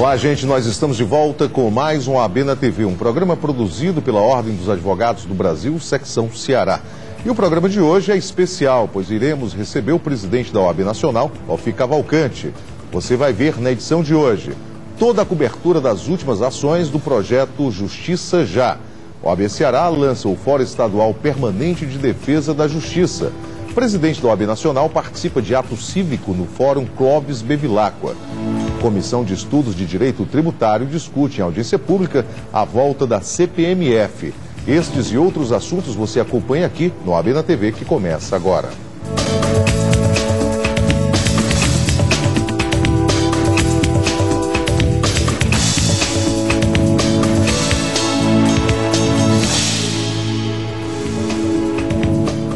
Olá, gente, nós estamos de volta com mais um OAB na TV, um programa produzido pela Ordem dos Advogados do Brasil, secção Ceará. E o programa de hoje é especial, pois iremos receber o presidente da OAB Nacional, Alfi Cavalcante. Você vai ver na edição de hoje toda a cobertura das últimas ações do projeto Justiça Já. O OAB Ceará lança o Fórum Estadual Permanente de Defesa da Justiça. O presidente da OAB Nacional participa de ato cívico no Fórum Clóvis Bevilacqua. Comissão de Estudos de Direito Tributário discute em audiência pública a volta da CPMF. Estes e outros assuntos você acompanha aqui no OAB na TV, que começa agora.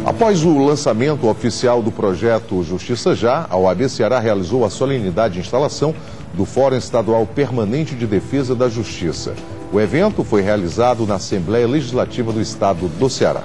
Após o lançamento oficial do projeto Justiça Já, a OAB Ceará realizou a solenidade de instalação do Fórum Estadual Permanente de Defesa da Justiça. O evento foi realizado na Assembleia Legislativa do Estado do Ceará.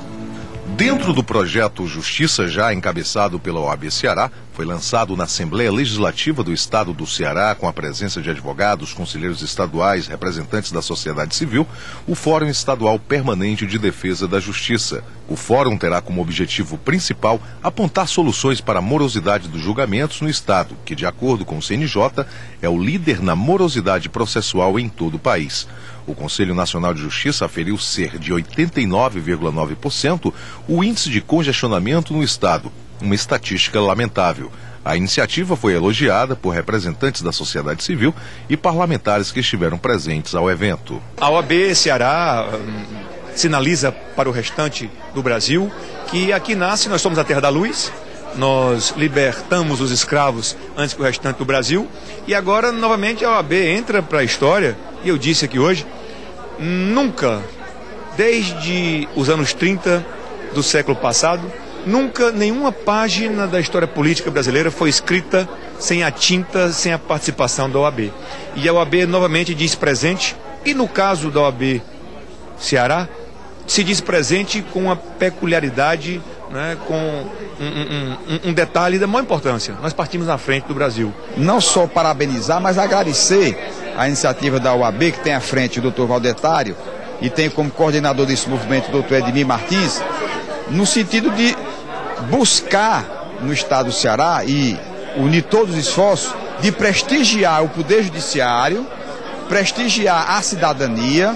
Dentro do projeto Justiça Já, encabeçado pela OAB Ceará, foi lançado na Assembleia Legislativa do Estado do Ceará, com a presença de advogados, conselheiros estaduais, representantes da sociedade civil, o Fórum Estadual Permanente de Defesa da Justiça. O fórum terá como objetivo principal apontar soluções para a morosidade dos julgamentos no Estado, que, de acordo com o CNJ, é o líder na morosidade processual em todo o país. O Conselho Nacional de Justiça aferiu ser de 89,9% o índice de congestionamento no Estado, uma estatística lamentável. A iniciativa foi elogiada por representantes da sociedade civil e parlamentares que estiveram presentes ao evento. A OAB Ceará sinaliza para o restante do Brasil que aqui nasce, nós somos a terra da luz, nós libertamos os escravos antes que o restante do Brasil, e agora novamente a OAB entra para a história, e eu disse aqui hoje, nunca, desde os anos 30 do século passado, nunca nenhuma página da história política brasileira foi escrita sem a tinta, sem a participação da OAB. E a OAB novamente diz presente, e no caso da OAB Ceará, se diz presente com uma peculiaridade, né, com um detalhe da maior importância. Nós partimos na frente do Brasil. Não só parabenizar, mas agradecer a iniciativa da OAB, que tem à frente o doutor Valdetário e tem como coordenador desse movimento o doutor Edmir Martins, no sentido de buscar no estado do Ceará e unir todos os esforços de prestigiar o Poder Judiciário, prestigiar a cidadania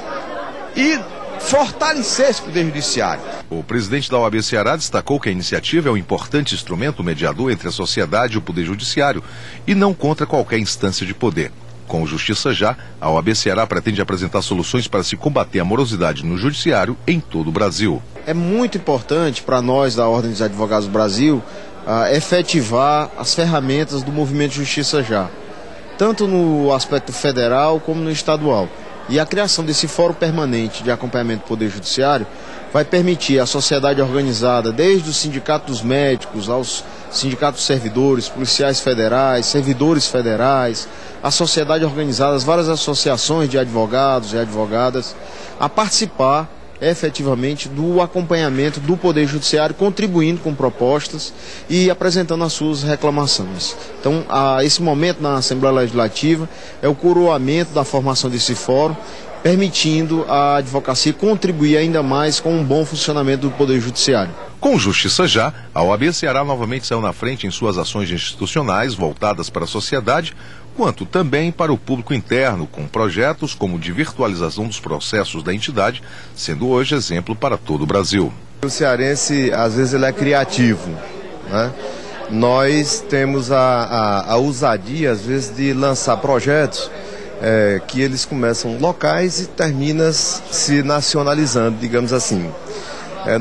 e fortalecer esse Poder Judiciário. O presidente da OAB Ceará destacou que a iniciativa é um importante instrumento mediador entre a sociedade e o Poder Judiciário e não contra qualquer instância de poder. Com o Justiça Já, a OAB Ceará pretende apresentar soluções para se combater a morosidade no judiciário em todo o Brasil. É muito importante para nós da Ordem dos Advogados do Brasil efetivar as ferramentas do movimento Justiça Já, tanto no aspecto federal como no estadual. E a criação desse fórum permanente de acompanhamento do Poder Judiciário vai permitir à sociedade organizada, desde o sindicato dos médicos, aos sindicatos servidores, policiais federais, servidores federais, a sociedade organizada, as várias associações de advogados e advogadas, a participar efetivamente do acompanhamento do Poder Judiciário, contribuindo com propostas e apresentando as suas reclamações. Então, esse momento na Assembleia Legislativa é o coroamento da formação desse fórum, permitindo à advocacia contribuir ainda mais com um bom funcionamento do Poder Judiciário. Com Justiça Já, a OAB Ceará novamente saiu na frente em suas ações institucionais voltadas para a sociedade, quanto também para o público interno, com projetos como o de virtualização dos processos da entidade, sendo hoje exemplo para todo o Brasil. O cearense, às vezes, ele é criativo, né? Nós temos a ousadia, às vezes, de lançar projetos que eles começam locais e terminam se nacionalizando, digamos assim.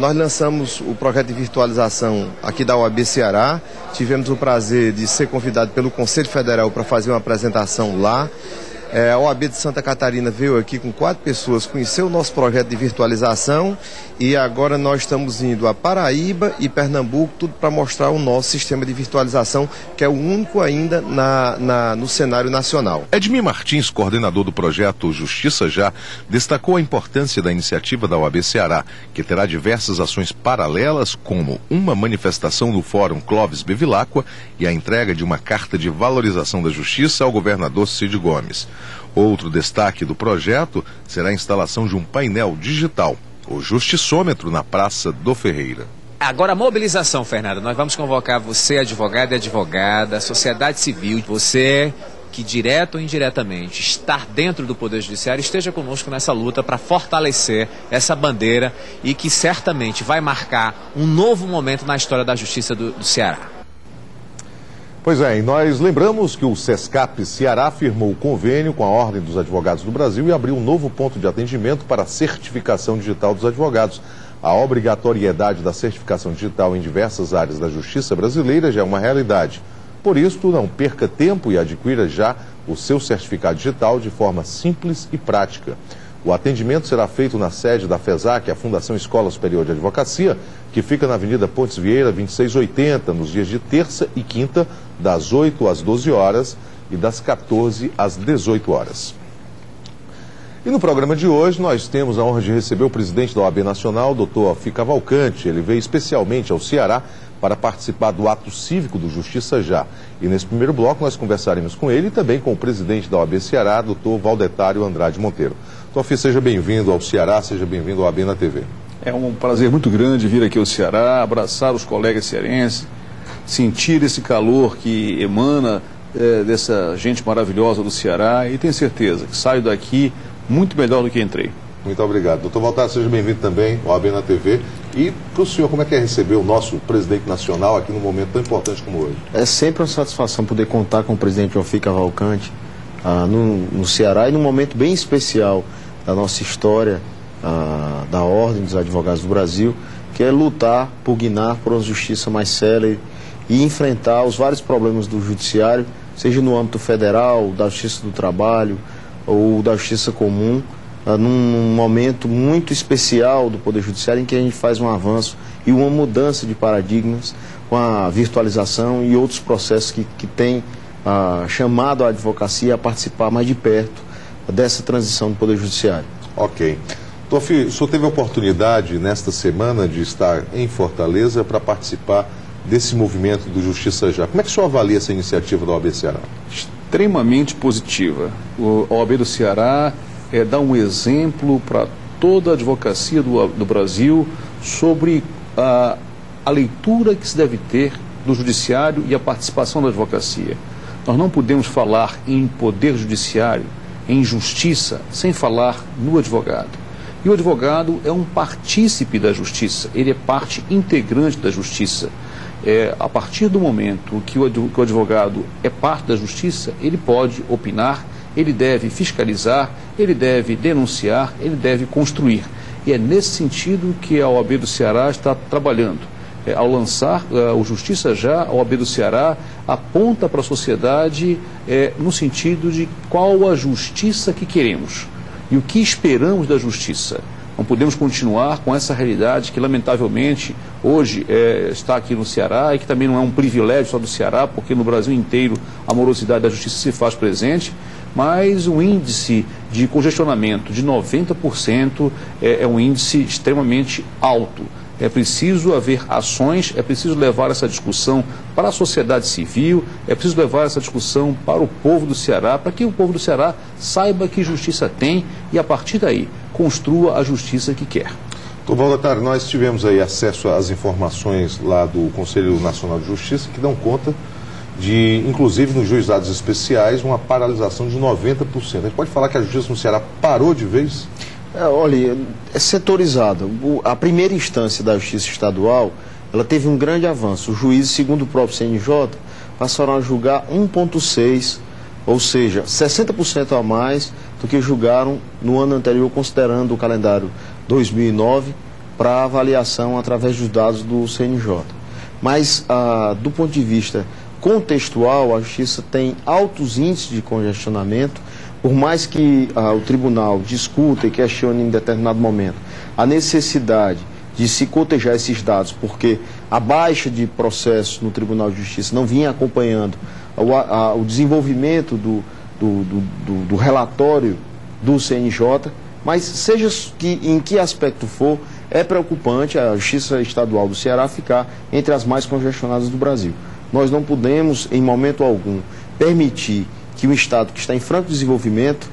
Nós lançamos o projeto de virtualização aqui da OAB Ceará, tivemos o prazer de ser convidado pelo Conselho Federal para fazer uma apresentação lá. A OAB de Santa Catarina veio aqui com 4 pessoas, conheceu o nosso projeto de virtualização e agora nós estamos indo a Paraíba e Pernambuco, tudo para mostrar o nosso sistema de virtualização, que é o único ainda no cenário nacional. Edmir Martins, coordenador do projeto Justiça Já, destacou a importância da iniciativa da OAB Ceará, que terá diversas ações paralelas, como uma manifestação no Fórum Clóvis Bevilacqua e a entrega de uma carta de valorização da justiça ao governador Cid Gomes. Outro destaque do projeto será a instalação de um painel digital, o Justiçômetro, na Praça do Ferreira. Agora a mobilização, Fernando, nós vamos convocar você, advogado e advogada, sociedade civil, você que direto ou indiretamente está dentro do Poder Judiciário, esteja conosco nessa luta para fortalecer essa bandeira e que certamente vai marcar um novo momento na história da Justiça do Ceará. Pois é, e nós lembramos que o SESCAP Ceará firmou o convênio com a Ordem dos Advogados do Brasil e abriu um novo ponto de atendimento para a certificação digital dos advogados. A obrigatoriedade da certificação digital em diversas áreas da justiça brasileira já é uma realidade. Por isso, não perca tempo e adquira já o seu certificado digital de forma simples e prática. O atendimento será feito na sede da FESAC, a Fundação Escola Superior de Advocacia, que fica na Avenida Pontes Vieira, 2680, nos dias de terça e quinta, das 8 às 12 horas e das 14 às 18 horas. E no programa de hoje nós temos a honra de receber o presidente da OAB Nacional, Dr. Alfi Cavalcante. Ele veio especialmente ao Ceará para participar do ato cívico do Justiça Já. E nesse primeiro bloco nós conversaremos com ele e também com o presidente da OAB Ceará, Dr. Valdetário Andrade Monteiro. Dr. Alfi, seja bem-vindo ao Ceará, seja bem-vindo ao OAB na TV. É um prazer muito grande vir aqui ao Ceará, abraçar os colegas cearenses, sentir esse calor que emana dessa gente maravilhosa do Ceará e tenho certeza que saio daqui muito melhor do que entrei. Muito obrigado. Doutor Valdetário, seja bem-vindo também ao OAB na TV. E para o senhor, como é que é receber o nosso presidente nacional aqui num momento tão importante como hoje? É sempre uma satisfação poder contar com o presidente Alfi Cavalcante no Ceará e num momento bem especial da nossa história, da Ordem dos Advogados do Brasil, que é lutar, pugnar por uma justiça mais célere e enfrentar os vários problemas do judiciário, seja no âmbito federal, da justiça do trabalho ou da justiça comum, num momento muito especial do Poder Judiciário em que a gente faz um avanço e uma mudança de paradigmas com a virtualização e outros processos que têm chamado a advocacia a participar mais de perto dessa transição do Poder Judiciário. Ok. Doutor Alfi, o senhor teve a oportunidade nesta semana de estar em Fortaleza para participar desse movimento do Justiça Já. Como é que o senhor avalia essa iniciativa da OAB Ceará? Extremamente positiva. O OAB do Ceará dá um exemplo para toda a advocacia do Brasil sobre a leitura que se deve ter do judiciário e a participação da advocacia. Nós não podemos falar em poder judiciário, em justiça, sem falar no advogado. E o advogado é um partícipe da justiça, ele é parte integrante da justiça. A partir do momento que o advogado é parte da justiça, ele pode opinar, ele deve fiscalizar, ele deve denunciar, ele deve construir. E é nesse sentido que a OAB do Ceará está trabalhando. Ao lançar o Justiça Já, a OAB do Ceará aponta para a sociedade no sentido de qual a justiça que queremos e o que esperamos da justiça. Não podemos continuar com essa realidade que, lamentavelmente, hoje está aqui no Ceará e que também não é um privilégio só do Ceará, porque no Brasil inteiro a morosidade da justiça se faz presente, mas o índice de congestionamento de 90% é um índice extremamente alto. É preciso haver ações, é preciso levar essa discussão para a sociedade civil, é preciso levar essa discussão para o povo do Ceará, para que o povo do Ceará saiba que justiça tem e, a partir daí, construa a justiça que quer. Doutor Valdetário, nós tivemos aí acesso às informações lá do Conselho Nacional de Justiça que dão conta de, inclusive nos juizados especiais, uma paralisação de 90%. A gente pode falar que a justiça no Ceará parou de vez? Olha, é setorizada. A primeira instância da Justiça Estadual, ela teve um grande avanço. Os juízes, segundo o próprio CNJ, passaram a julgar 1,6, ou seja, 60% a mais do que julgaram no ano anterior, considerando o calendário 2009 para avaliação através dos dados do CNJ. Mas, do ponto de vista contextual, a Justiça tem altos índices de congestionamento. Por mais que o tribunal discuta e questione em determinado momento a necessidade de se cotejar esses dados, porque a baixa de processos no Tribunal de Justiça não vinha acompanhando o desenvolvimento do relatório do CNJ, mas seja em que aspecto for, é preocupante a Justiça Estadual do Ceará ficar entre as mais congestionadas do Brasil. Nós não podemos, em momento algum, permitir que um Estado que está em franco desenvolvimento,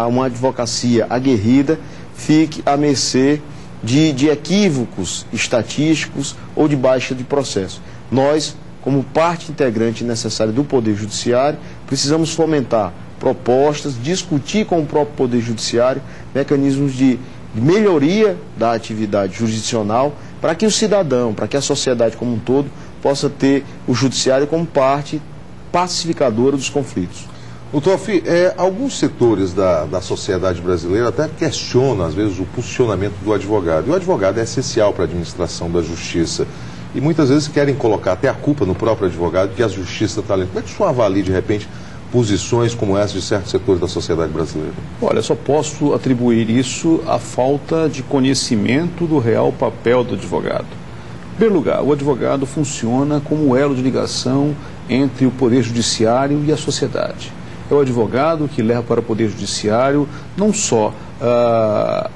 uma advocacia aguerrida, fique à mercê de equívocos estatísticos ou de baixa de processo. Nós, como parte integrante necessária do Poder Judiciário, precisamos fomentar propostas, discutir com o próprio Poder Judiciário mecanismos de melhoria da atividade jurisdicional para que o cidadão, para que a sociedade como um todo, possa ter o Judiciário como parte pacificadora dos conflitos. Doutor Alfi, alguns setores da sociedade brasileira até questionam, às vezes, o posicionamento do advogado. E o advogado é essencial para a administração da justiça. E muitas vezes querem colocar até a culpa no próprio advogado, que a justiça está lenta. Como é que o senhor avalia, de repente, posições como essa de certos setores da sociedade brasileira? Olha, só posso atribuir isso à falta de conhecimento do real papel do advogado. Em primeiro lugar, o advogado funciona como elo de ligação entre o Poder Judiciário e a sociedade. É o advogado que leva para o Poder Judiciário não só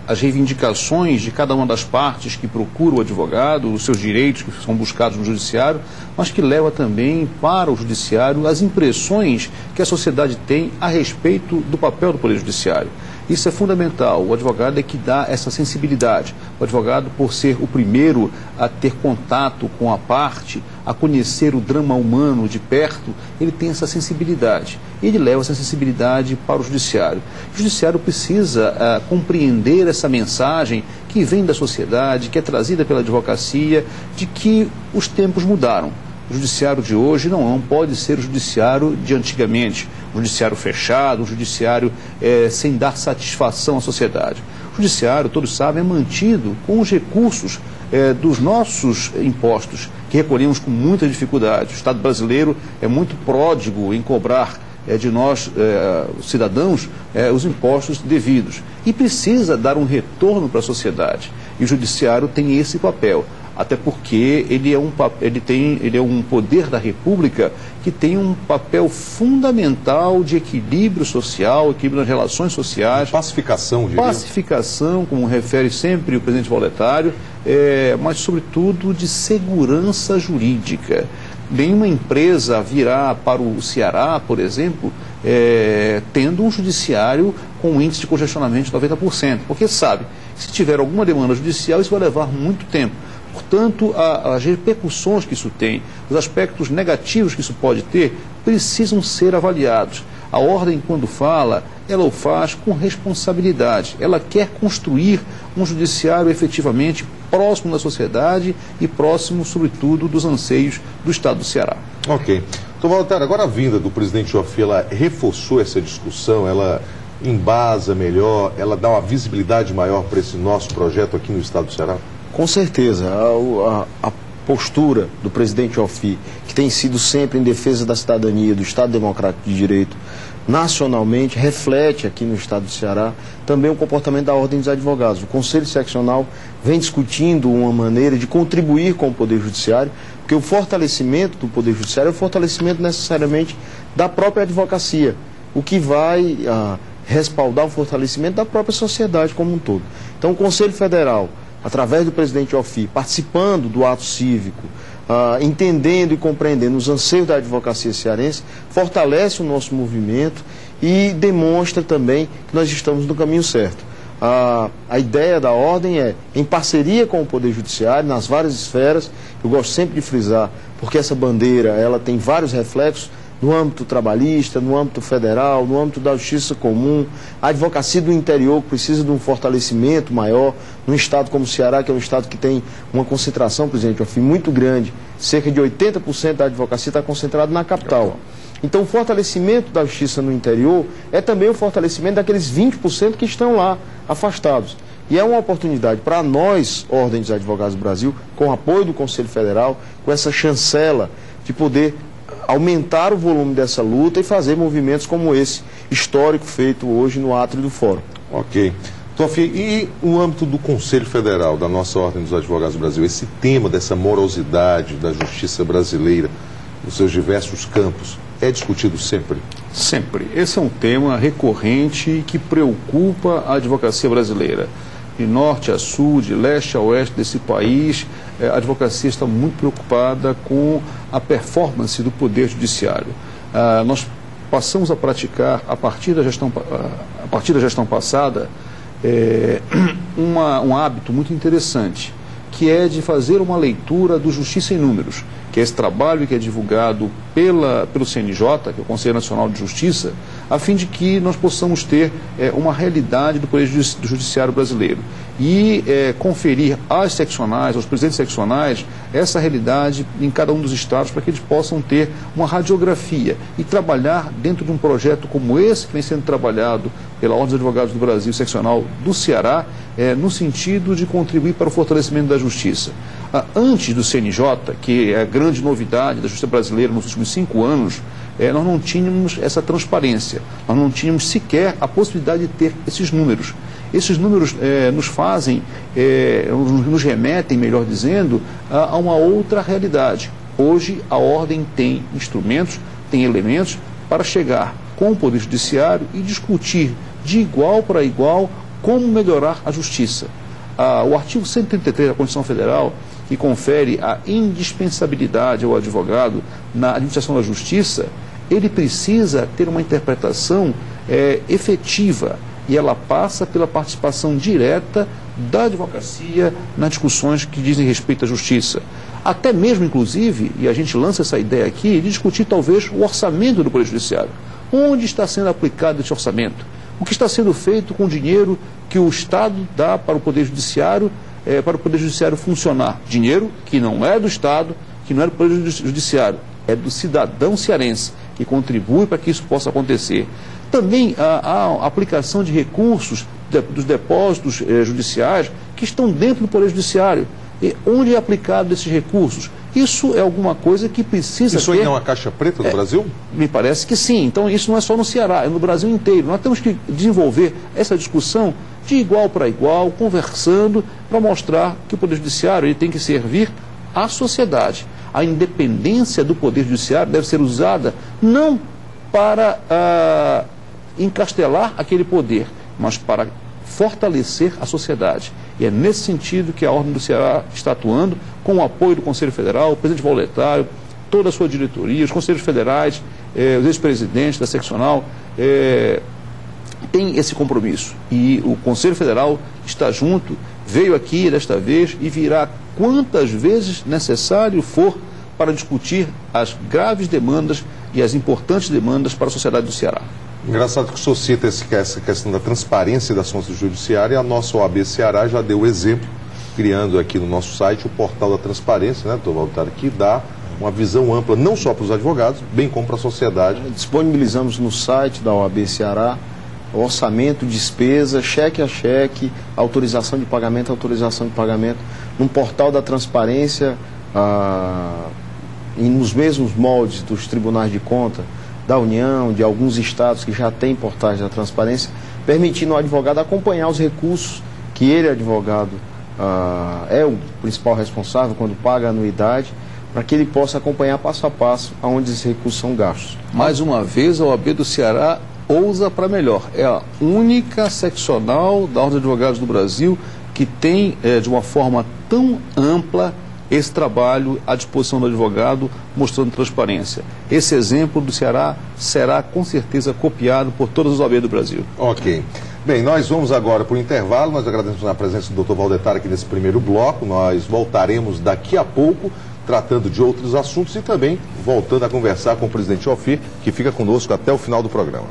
as reivindicações de cada uma das partes que procura o advogado, os seus direitos que são buscados no Judiciário, mas que leva também para o Judiciário as impressões que a sociedade tem a respeito do papel do Poder Judiciário. Isso é fundamental. O advogado é que dá essa sensibilidade. O advogado, por ser o primeiro a ter contato com a parte, a conhecer o drama humano de perto, ele tem essa sensibilidade. E ele leva essa sensibilidade para o judiciário. O judiciário precisa compreender essa mensagem que vem da sociedade, que é trazida pela advocacia, de que os tempos mudaram. O judiciário de hoje não pode ser o judiciário de antigamente, um judiciário fechado, um judiciário sem dar satisfação à sociedade. O judiciário, todos sabem, é mantido com os recursos dos nossos impostos, que recolhemos com muita dificuldade. O Estado brasileiro é muito pródigo em cobrar de nós, cidadãos, os impostos devidos. E precisa dar um retorno para a sociedade. E o judiciário tem esse papel. Até porque ele é um poder da República que tem um papel fundamental de equilíbrio social, equilíbrio nas relações sociais. Pacificação, diria. Pacificação, como refere sempre o presidente Valdetário, mas sobretudo de segurança jurídica. Nenhuma empresa virá para o Ceará, por exemplo, tendo um judiciário com um índice de congestionamento de 90%, porque sabe, se tiver alguma demanda judicial, isso vai levar muito tempo. Portanto, as repercussões que isso tem, os aspectos negativos que isso pode ter, precisam ser avaliados. A ordem, quando fala, ela o faz com responsabilidade. Ela quer construir um judiciário efetivamente próximo da sociedade e próximo, sobretudo, dos anseios do Estado do Ceará. Ok. Então, Valdetário, agora a vinda do presidente Joffé, ela reforçou essa discussão, ela embasa melhor, ela dá uma visibilidade maior para esse nosso projeto aqui no Estado do Ceará? Com certeza, a postura do presidente Joffé, que tem sido sempre em defesa da cidadania, do Estado Democrático de Direito, nacionalmente, reflete aqui no Estado do Ceará também o comportamento da Ordem dos Advogados. O Conselho Seccional vem discutindo uma maneira de contribuir com o Poder Judiciário, porque o fortalecimento do Poder Judiciário é o fortalecimento necessariamente da própria advocacia, o que vai respaldar o fortalecimento da própria sociedade como um todo. Então, o Conselho Federal, através do presidente Joffé, participando do ato cívico, entendendo e compreendendo os anseios da advocacia cearense, fortalece o nosso movimento e demonstra também que nós estamos no caminho certo. A ideia da ordem é, em parceria com o Poder Judiciário, nas várias esferas, eu gosto sempre de frisar, porque essa bandeira ela tem vários reflexos, no âmbito trabalhista, no âmbito federal, no âmbito da justiça comum, a advocacia do interior que precisa de um fortalecimento maior, num estado como o Ceará, que é um estado que tem uma concentração, presidente Joffé, muito grande, cerca de 80% da advocacia está concentrado na capital. Então o fortalecimento da justiça no interior é também o fortalecimento daqueles 20% que estão lá, afastados. E é uma oportunidade para nós, Ordem dos Advogados do Brasil, com o apoio do Conselho Federal, com essa chancela de poder aumentar o volume dessa luta e fazer movimentos como esse histórico feito hoje no átrio do Fórum. Ok. Joffé, e o âmbito do Conselho Federal, da nossa Ordem dos Advogados do Brasil, esse tema dessa morosidade da justiça brasileira, nos seus diversos campos, é discutido sempre? Sempre. Esse é um tema recorrente que preocupa a advocacia brasileira. De norte a sul, de leste a oeste desse país, a advocacia está muito preocupada com a performance do Poder Judiciário. Nós passamos a praticar, a partir da gestão passada, um hábito muito interessante, que é de fazer uma leitura do Justiça em Números, que é esse trabalho que é divulgado pelo CNJ, que é o Conselho Nacional de Justiça, a fim de que nós possamos ter uma realidade do Poder do Judiciário brasileiro e conferir às seccionais, aos presidentes seccionais, essa realidade em cada um dos estados, para que eles possam ter uma radiografia e trabalhar dentro de um projeto como esse, que vem sendo trabalhado pela Ordem dos Advogados do Brasil, seccional do Ceará, no sentido de contribuir para o fortalecimento da justiça. Antes do CNJ, que é a grande novidade da justiça brasileira nos últimos 5 anos, nós não tínhamos essa transparência, nós não tínhamos sequer a possibilidade de ter esses números. Esses números nos fazem, nos remetem, melhor dizendo, a uma outra realidade. Hoje a Ordem tem instrumentos, tem elementos para chegar com o Poder Judiciário e discutir de igual para igual como melhorar a justiça. O artigo 133 da Constituição Federal, que confere a indispensabilidade ao advogado na administração da justiça, ele precisa ter uma interpretação efetiva, e ela passa pela participação direta da advocacia nas discussões que dizem respeito à justiça. Até mesmo, inclusive, e a gente lança essa ideia aqui, de discutir talvez o orçamento do Poder Judiciário. Onde está sendo aplicado esse orçamento? O que está sendo feito com o dinheiro que o Estado dá para o Poder Judiciário, funcionar? Dinheiro que não é do Estado, que não é do Poder Judiciário, é do cidadão cearense, que contribui para que isso possa acontecer. Também a aplicação de recursos dos depósitos judiciais que estão dentro do Poder Judiciário. E onde é aplicado esses recursos? Isso é alguma coisa que precisa Isso aí não é uma caixa preta do Brasil? Me parece que sim. Então isso não é só no Ceará, é no Brasil inteiro. Nós temos que desenvolver essa discussão de igual para igual, conversando, para mostrar que o Poder Judiciário ele tem que servir à sociedade. A independência do Poder Judiciário deve ser usada não para encastelar aquele poder, mas para fortalecer a sociedade. E é nesse sentido que a Ordem do Ceará está atuando, com o apoio do Conselho Federal, o presidente Valdetário, toda a sua diretoria, os conselhos federais, os ex-presidentes da seccional, tem esse compromisso. E o Conselho Federal está junto, veio aqui desta vez e virá quantas vezes necessário for para discutir as graves demandas e as importantes demandas para a sociedade do Ceará. Engraçado que o senhor cita essa questão da transparência das fontes do judiciário, e a nossa OAB Ceará já deu o exemplo, criando aqui no nosso site o portal da transparência, né, doutor Valdetário, que dá uma visão ampla não só para os advogados, bem como para a sociedade. Disponibilizamos no site da OAB Ceará orçamento, despesa, cheque a cheque, autorização de pagamento, num portal da transparência, e nos mesmos moldes dos tribunais de conta da União, de alguns estados que já têm portais da transparência, permitindo ao advogado acompanhar os recursos que ele, advogado, é o principal responsável quando paga a anuidade, para que ele possa acompanhar passo a passo aonde esses recursos são gastos. Mais uma vez, a OAB do Ceará ousa para melhor. É a única seccional da Ordem dos Advogados do Brasil que tem, de uma forma tão ampla, esse trabalho à disposição do advogado, mostrando transparência. Esse exemplo do Ceará será com certeza copiado por todas as OAB do Brasil. Ok. Bem, nós vamos agora para o intervalo. Nós agradecemos a presença do Dr. Valdetário aqui nesse primeiro bloco. Nós voltaremos daqui a pouco, tratando de outros assuntos e também voltando a conversar com o presidente Ofir, que fica conosco até o final do programa.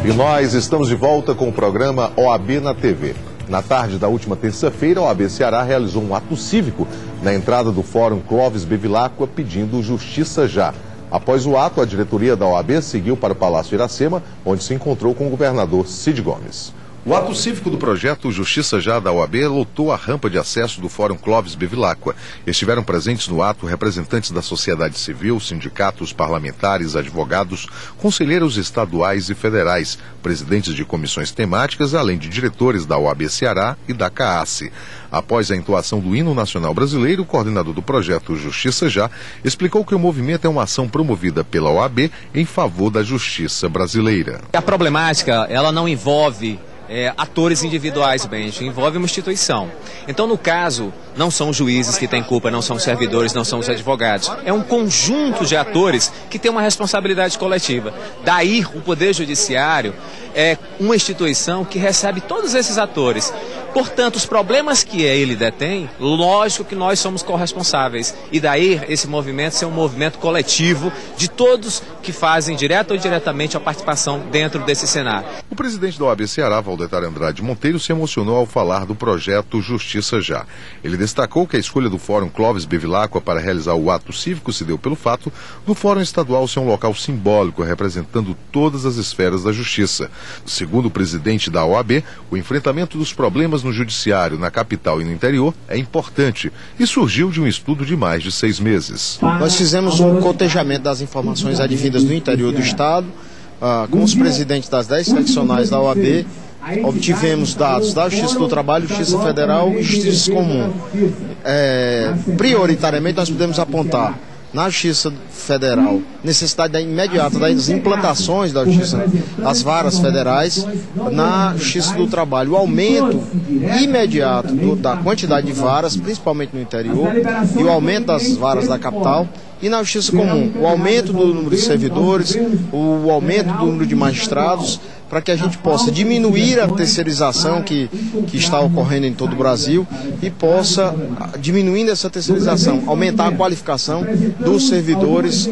E nós estamos de volta com o programa OAB na TV. Na tarde da última terça-feira, a OAB Ceará realizou um ato cívico na entrada do Fórum Clóvis Bevilacqua pedindo justiça já. Após o ato, a diretoria da OAB seguiu para o Palácio Iracema, onde se encontrou com o governador Cid Gomes. O ato cívico do projeto Justiça Já da OAB lotou a rampa de acesso do Fórum Clóvis Bevilacqua. Estiveram presentes no ato representantes da sociedade civil, sindicatos, parlamentares, advogados, conselheiros estaduais e federais, presidentes de comissões temáticas, além de diretores da OAB Ceará e da CAACE. Após a entoação do hino nacional brasileiro, o coordenador do projeto Justiça Já explicou que o movimento é uma ação promovida pela OAB em favor da justiça brasileira. A problemática, ela não envolve atores individuais, envolve uma instituição. Então, no caso, não são os juízes que têm culpa, não são os servidores, não são os advogados. É um conjunto de atores que tem uma responsabilidade coletiva. Daí, o Poder Judiciário é uma instituição que recebe todos esses atores. Portanto, os problemas que ele detém, lógico que nós somos corresponsáveis. E daí, esse movimento ser um movimento coletivo de todos que fazem, direta ou indiretamente, a participação dentro desse cenário. O presidente da OAB Ceará, Valdetário Andrade Monteiro, se emocionou ao falar do projeto Justiça Já. Ele destacou que a escolha do Fórum Clóvis Bevilacqua para realizar o ato cívico se deu pelo fato do Fórum Estadual ser um local simbólico, representando todas as esferas da justiça. Segundo o presidente da OAB, o enfrentamento dos problemas no judiciário, na capital e no interior é importante e surgiu de um estudo de mais de 6 meses. Nós fizemos um cotejamento das informações advindas do interior do estado, com os presidentes das 10 seccionais da OAB. Obtivemos dados da Justiça do Trabalho, Justiça Federal e Justiça Comum. Prioritariamente, nós podemos apontar na Justiça Federal necessidade imediata das implantações da Justiça, das varas federais, na Justiça do Trabalho, o aumento imediato da quantidade de varas, principalmente no interior, e o aumento das varas da capital. E na Justiça Comum, o aumento do número de servidores, o aumento do número de magistrados, para que a gente possa diminuir a terceirização que está ocorrendo em todo o Brasil e possa, diminuindo essa terceirização, aumentar a qualificação dos servidores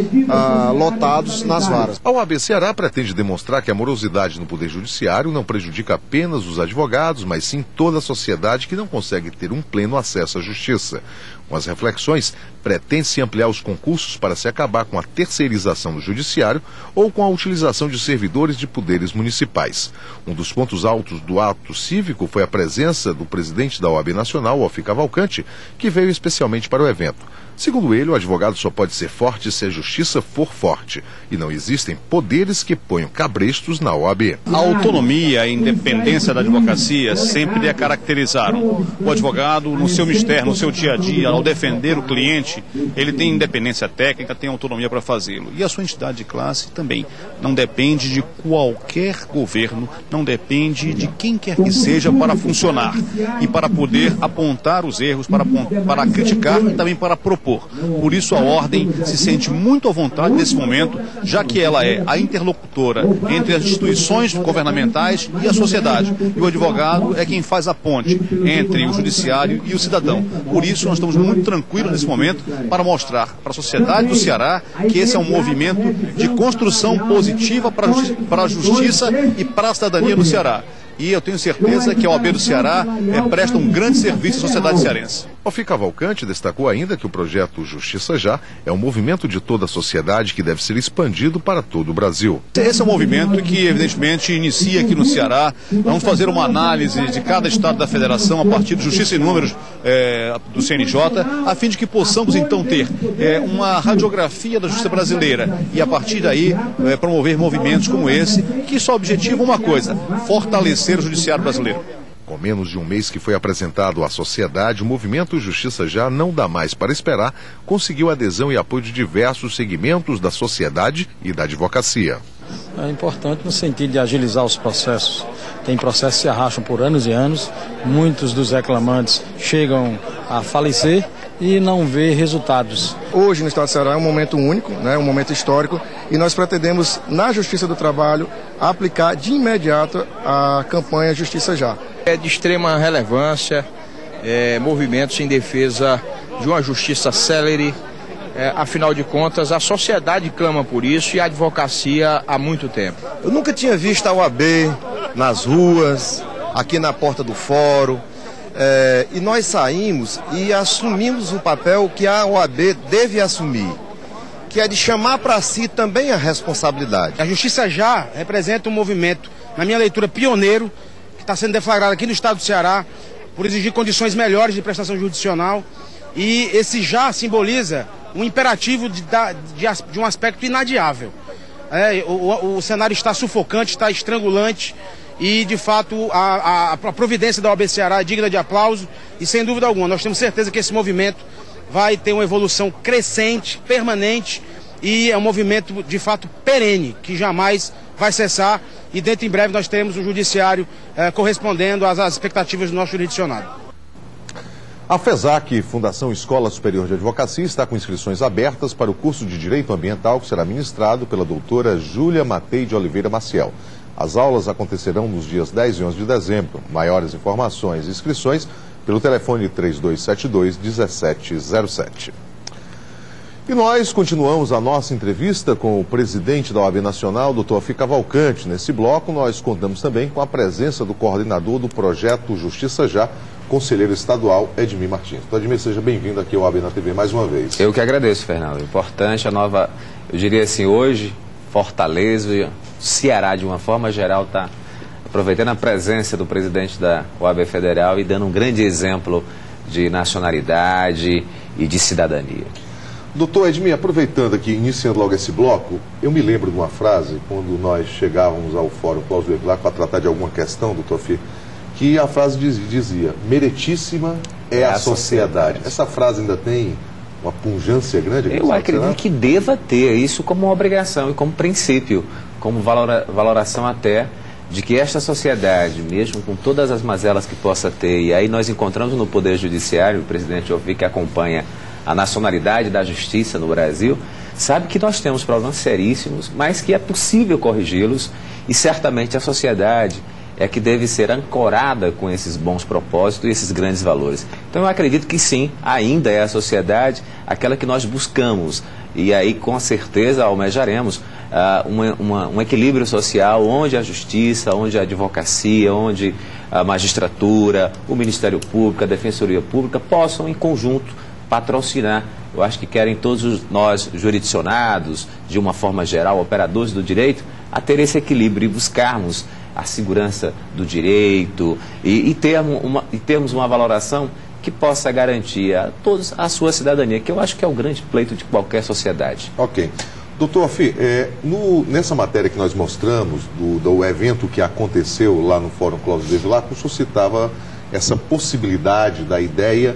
lotados nas varas. A OAB Ceará pretende demonstrar que a morosidade no Poder Judiciário não prejudica apenas os advogados, mas sim toda a sociedade que não consegue ter um pleno acesso à justiça. Com as reflexões, pretende-se ampliar os concursos para se acabar com a terceirização do judiciário ou com a utilização de servidores de poderes municipais. Um dos pontos altos do ato cívico foi a presença do presidente da OAB Nacional, Alfi Cavalcante, que veio especialmente para o evento. Segundo ele, o advogado só pode ser forte se a justiça for forte. E não existem poderes que ponham cabrestos na OAB. A autonomia e a independência da advocacia sempre a caracterizaram. O advogado, no seu mistério, no seu dia a dia, ao defender o cliente, ele tem independência técnica, tem autonomia para fazê-lo. E a sua entidade de classe também. Não depende de qualquer governo, não depende de quem quer que seja para funcionar. E para poder apontar os erros, para criticar e também para propor. Por isso a ordem se sente muito à vontade nesse momento, já que ela é a interlocutora entre as instituições governamentais e a sociedade. E o advogado é quem faz a ponte entre o judiciário e o cidadão. Por isso nós estamos muito tranquilos nesse momento para mostrar para a sociedade do Ceará que esse é um movimento de construção positiva para a justiça e para a cidadania do Ceará. E eu tenho certeza que a OAB do Ceará presta um grande serviço à sociedade cearense. Alfi Cavalcante destacou ainda que o projeto Justiça Já é um movimento de toda a sociedade que deve ser expandido para todo o Brasil. Esse é um movimento que, evidentemente, inicia aqui no Ceará. Vamos fazer uma análise de cada estado da federação a partir de Justiça e Números do CNJ, a fim de que possamos, então, ter uma radiografia da justiça brasileira e, a partir daí, promover movimentos como esse, que só objetivam uma coisa: fortalecer o judiciário brasileiro. Com menos de um mês que foi apresentado à sociedade, o movimento Justiça Já não dá mais para esperar, conseguiu adesão e apoio de diversos segmentos da sociedade e da advocacia. É importante no sentido de agilizar os processos. Tem processos que se arrastam por anos e anos, muitos dos reclamantes chegam a falecer e não vê resultados. Hoje no Estado do Ceará é um momento único, um momento histórico, e nós pretendemos, na Justiça do Trabalho, aplicar de imediato a campanha Justiça Já. É de extrema relevância, movimentos em defesa de uma justiça célere. Afinal de contas, a sociedade clama por isso e a advocacia há muito tempo. Eu nunca tinha visto a OAB nas ruas, aqui na porta do fórum, e nós saímos e assumimos o papel que a OAB deve assumir, que é de chamar para si também a responsabilidade. A Justiça Já representa um movimento, na minha leitura, pioneiro, que está sendo deflagrada aqui no estado do Ceará por exigir condições melhores de prestação jurisdicional, e esse já simboliza um imperativo de um aspecto inadiável. O cenário está sufocante, está estrangulante, e de fato a providência da OAB Ceará é digna de aplauso, e sem dúvida alguma nós temos certeza que esse movimento vai ter uma evolução crescente, permanente, e é um movimento de fato perene, que jamais vai cessar, e dentro em breve nós teremos um judiciário correspondendo às expectativas do nosso jurisdicionado. A FESAC, Fundação Escola Superior de Advocacia, está com inscrições abertas para o curso de Direito Ambiental que será ministrado pela doutora Júlia Matei de Oliveira Maciel. As aulas acontecerão nos dias 10 e 11 de dezembro. Maiores informações e inscrições pelo telefone 3272-1707. E nós continuamos a nossa entrevista com o presidente da OAB Nacional, Dr. Afi Cavalcante. Nesse bloco, nós contamos também com a presença do coordenador do projeto Justiça Já, conselheiro estadual Edmir Martins. Então, Edmir, seja bem-vindo aqui ao OAB na TV mais uma vez. Eu que agradeço, Fernando. Importante a nova, eu diria assim, hoje, Fortaleza, Ceará, de uma forma geral, está aproveitando a presença do presidente da OAB Federal e dando um grande exemplo de nacionalidade e de cidadania. Doutor Edmir, aproveitando aqui, iniciando logo esse bloco, eu me lembro de uma frase, quando nós chegávamos ao Fórum Cláudio Velar para tratar de alguma questão, doutor Afi, que a frase dizia, meritíssima é a sociedade. Essa frase ainda tem uma pungência grande? Eu acredito que deva ter isso como obrigação e como princípio, como valoração até de que esta sociedade, mesmo com todas as mazelas que possa ter, e aí nós encontramos no Poder Judiciário, o presidente Ovi, que acompanha a nacionalidade da justiça no Brasil, sabe que nós temos problemas seríssimos, mas que é possível corrigi-los, e certamente a sociedade é que deve ser ancorada com esses bons propósitos e esses grandes valores. Então eu acredito que sim, ainda é a sociedade aquela que nós buscamos, e aí com certeza almejaremos um equilíbrio social onde a justiça, onde a advocacia, onde a magistratura, o Ministério Público, a Defensoria Pública possam em conjunto patrocinar. Eu acho que querem todos nós jurisdicionados, de uma forma geral, operadores do direito, a ter esse equilíbrio e buscarmos a segurança do direito e termos uma valoração que possa garantir a todos a sua cidadania, que eu acho que é o grande pleito de qualquer sociedade. Ok. Doutor Afi, nessa matéria que nós mostramos, do evento que aconteceu lá no Fórum Cláudio Velar, o senhor citava essa possibilidade da ideia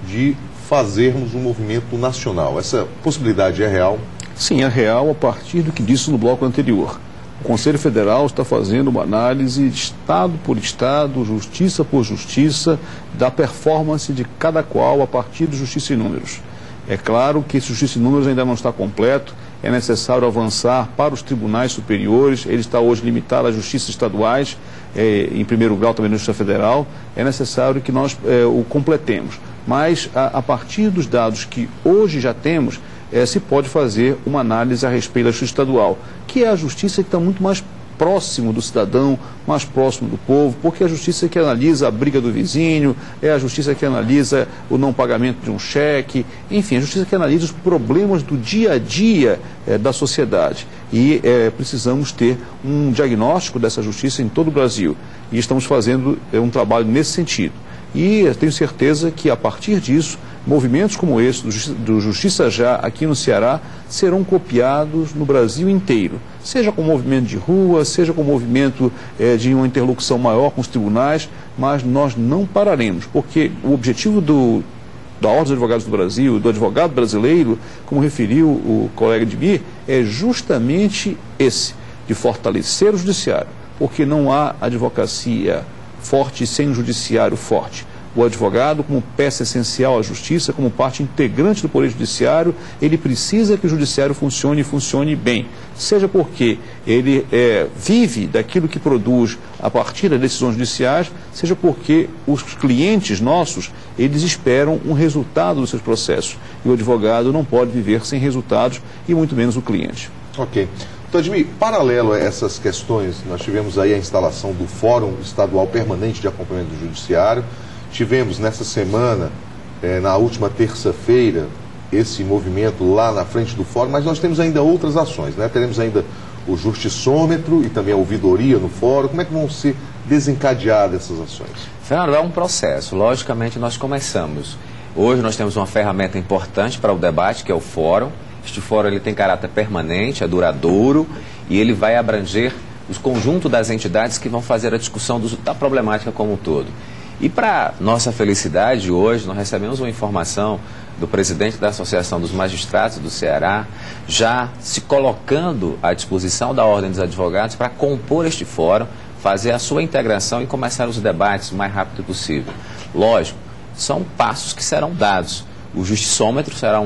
de fazermos um movimento nacional. Essa possibilidade é real? Sim, é real a partir do que disse no bloco anterior. O Conselho Federal está fazendo uma análise de Estado por Estado, justiça por justiça, da performance de cada qual a partir de Justiça em Números. É claro que esse Justiça em Números ainda não está completo, é necessário avançar para os tribunais superiores, ele está hoje limitado às justiças estaduais, em primeiro grau também na Justiça Federal, é necessário que nós o completemos. Mas a partir dos dados que hoje já temos, se pode fazer uma análise a respeito da justiça estadual, que é a justiça que está muito mais próximo do cidadão, mais próximo do povo, porque é a justiça que analisa a briga do vizinho, é a justiça que analisa o não pagamento de um cheque, enfim, a justiça que analisa os problemas do dia a dia da sociedade. E precisamos ter um diagnóstico dessa justiça em todo o Brasil. E estamos fazendo um trabalho nesse sentido. E eu tenho certeza que, a partir disso, movimentos como esse, do Justiça Já, aqui no Ceará, serão copiados no Brasil inteiro. Seja com movimento de rua, seja com movimento de uma interlocução maior com os tribunais, mas nós não pararemos, porque o objetivo da Ordem dos Advogados do Brasil, do advogado brasileiro, como referiu o colega Edmir, é justamente esse, de fortalecer o judiciário, porque não há advocacia forte sem um judiciário forte. O advogado, como peça essencial à justiça, como parte integrante do Poder Judiciário, ele precisa que o judiciário funcione e funcione bem. Seja porque ele vive daquilo que produz a partir das decisões judiciais, seja porque os clientes nossos, eles esperam um resultado dos seus processos. E o advogado não pode viver sem resultados, e muito menos o cliente. Ok. Então, Edmir, paralelo a essas questões, nós tivemos aí a instalação do Fórum Estadual Permanente de Acompanhamento do Judiciário. Tivemos nessa semana, na última terça-feira, esse movimento lá na frente do Fórum, mas nós temos ainda outras ações, né? Teremos ainda o justiçômetro e também a ouvidoria no fórum? Como é que vão ser desencadeadas essas ações? Fernando, é um processo. Logicamente, nós começamos. Hoje nós temos uma ferramenta importante para o debate, que é o fórum. Este fórum ele tem caráter permanente, é duradouro, e ele vai abranger o conjunto das entidades que vão fazer a discussão da problemática como um todo. E para nossa felicidade, hoje nós recebemos uma informação do presidente da Associação dos Magistrados do Ceará, já se colocando à disposição da Ordem dos Advogados para compor este fórum, fazer a sua integração e começar os debates o mais rápido possível. Lógico, são passos que serão dados. O justiçômetro será